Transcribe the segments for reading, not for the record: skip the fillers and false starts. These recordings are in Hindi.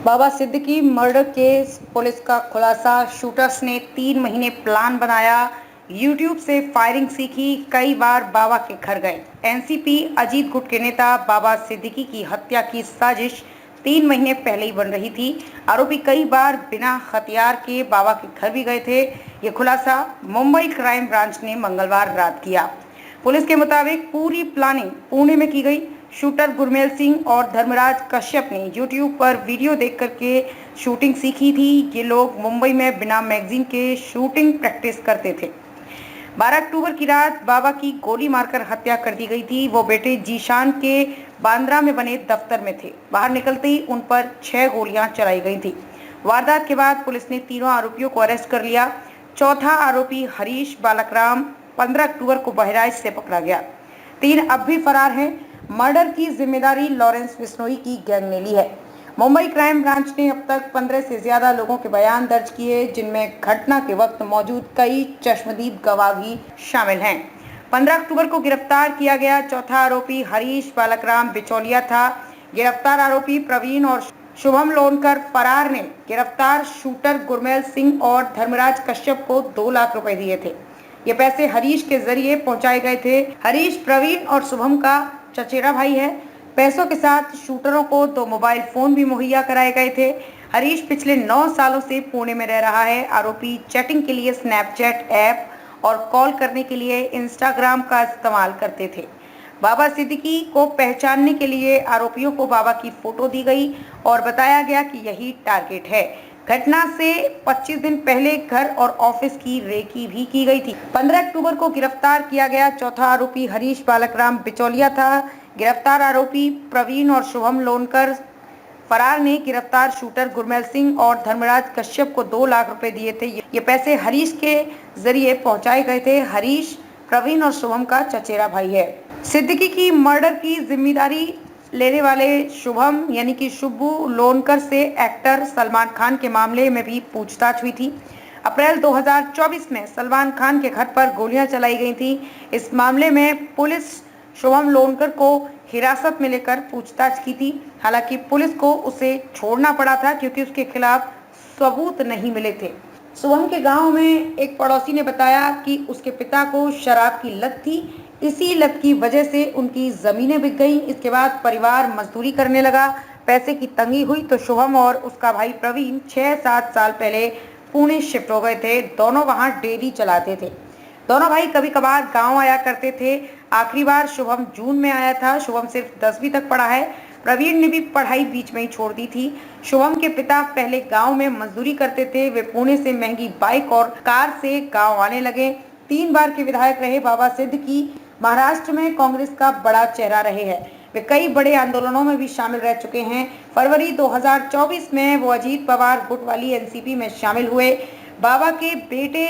बाबा सिद्दीकी मर्डर केस पुलिस का खुलासा। शूटर्स ने 3 महीने प्लान बनाया, यूट्यूब से फायरिंग सीखी, कई बार बाबा के घर गए। एनसीपी अजीत गुट के नेता बाबा सिद्दीकी की हत्या की साजिश 3 महीने पहले ही बन रही थी। आरोपी कई बार बिना हथियार के बाबा के घर भी गए थे। ये खुलासा मुंबई क्राइम ब्रांच ने मंगलवार रात किया। पुलिस के मुताबिक पूरी प्लानिंग पुणे में की गई। शूटर गुरमेल सिंह और धर्मराज कश्यप ने यूट्यूब पर वीडियो देख करके शूटिंग सीखी थी। ये लोग मुंबई में बिना मैगजीन के शूटिंग प्रैक्टिस करते थे। 12 अक्टूबर की रात बाबा की गोली मारकर हत्या कर दी गई थी। वो बेटे जीशान के बांद्रा में बने दफ्तर में थे। बाहर निकलते ही उन पर 6 गोलियां चलाई गई थी। वारदात के बाद पुलिस ने तीनों आरोपियों को अरेस्ट कर लिया। चौथा आरोपी हरीश बालकराम 15 अक्टूबर को बहराइच से पकड़ा गया। 3 अब भी फरार हैं। मर्डर की जिम्मेदारी लॉरेंस बिश्नोई की गैंग ने ली है। मुंबई क्राइम ब्रांच ने अब तक 15 से ज्यादा लोगों के बयान दर्ज किए, जिनमें घटना के वक्त मौजूद कई चश्मदीद गवाह भी शामिल हैं। 15 अक्टूबर को गिरफ्तार किया गया चौथा आरोपी हरीश बालकराम बिचौलिया था। गिरफ्तार आरोपी प्रवीण और शुभम लोनकर फरार ने गिरफ्तार शूटर गुरमेल सिंह और धर्मराज कश्यप को 2 लाख रुपए दिए थे। ये पैसे हरीश के जरिए पहुंचाए गए थे। हरीश प्रवीण और शुभम का चचेरा भाई है। पैसों के साथ शूटरों को 2 मोबाइल फोन भी मुहैया कराए गए थे। हरीश पिछले 9 सालों से पुणे में रह रहा है। आरोपी चैटिंग के लिए स्नैपचैट ऐप और कॉल करने के लिए इंस्टाग्राम का इस्तेमाल करते थे। बाबा सिद्दीकी को पहचानने के लिए आरोपियों को बाबा की फोटो दी गई और बताया गया कि यही टारगेट है। घटना से 25 दिन पहले घर और ऑफिस की रेकी भी की गई थी। 15 अक्टूबर को गिरफ्तार किया गया चौथा आरोपी हरीश बालकराम बिचौलिया था। गिरफ्तार आरोपी प्रवीण और शुभम लोनकर फरार ने गिरफ्तार शूटर गुरमेल सिंह और धर्मराज कश्यप को 2 लाख रुपए दिए थे। ये पैसे हरीश के जरिए पहुंचाए गए थे। हरीश प्रवीण और शुभम का चचेरा भाई है। सिद्दीकी की मर्डर की जिम्मेदारी लेने वाले शुभम यानी कि शुभू लोनकर से एक्टर सलमान खान के मामले में भी पूछताछ हुई थी। अप्रैल 2024 में सलमान खान के घर पर गोलियां चलाई गई थी। इस मामले में पुलिस शुभम लोनकर को हिरासत में लेकर पूछताछ की थी। हालांकि पुलिस को उसे छोड़ना पड़ा था क्योंकि उसके खिलाफ सबूत नहीं मिले थे। शुभम के गांव में एक पड़ोसी ने बताया कि उसके पिता को शराब की लत थी। इसी लत की वजह से उनकी जमीनें बिक गई। इसके बाद परिवार मजदूरी करने लगा। पैसे की तंगी हुई तो शुभम और उसका भाई प्रवीण 6-7 साल पहले पुणे शिफ्ट हो गए थे। दोनों वहां डेयरी चलाते थे। दोनों भाई कभी कभार गांव आया करते थे। आखिरी बार शुभम जून में आया था। शुभम सिर्फ 10वीं तक पढ़ा है। प्रवीण ने भी पढ़ाई बीच में ही छोड़ दी थी। शुभम के पिता पहले गांव में मजदूरी करते थे। वे पुणे से महंगी बाइक और कार से गांव आने लगे। 3 बार के विधायक रहे बाबा सिद्दीकी महाराष्ट्र में कांग्रेस का बड़ा चेहरा रहे हैं। वे कई बड़े आंदोलनों में भी शामिल रह चुके हैं। फरवरी 2024 में वो अजीत पवार गुट वाली एनसीपी में शामिल हुए। बाबा के बेटे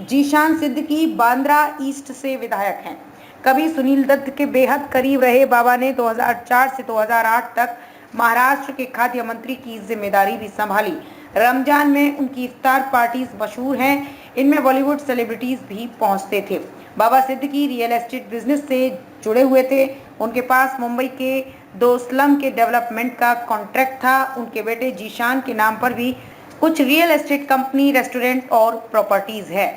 जीशान सिद्दीकी बांद्रा ईस्ट से विधायक हैं। कभी सुनील दत्त के बेहद करीब रहे बाबा ने 2004 से 2008 तक महाराष्ट्र के खाद्य मंत्री की जिम्मेदारी भी संभाली। रमजान में उनकी इफ्तार पार्टीज मशहूर हैं। इनमें बॉलीवुड सेलिब्रिटीज भी पहुंचते थे। बाबा सिद्दीकी रियल एस्टेट बिजनेस से जुड़े हुए थे। उनके पास मुंबई के 2 स्लम के डेवलपमेंट का कॉन्ट्रैक्ट था। उनके बेटे जीशान के नाम पर भी कुछ रियल एस्टेट कंपनी, रेस्टोरेंट और प्रॉपर्टीज है।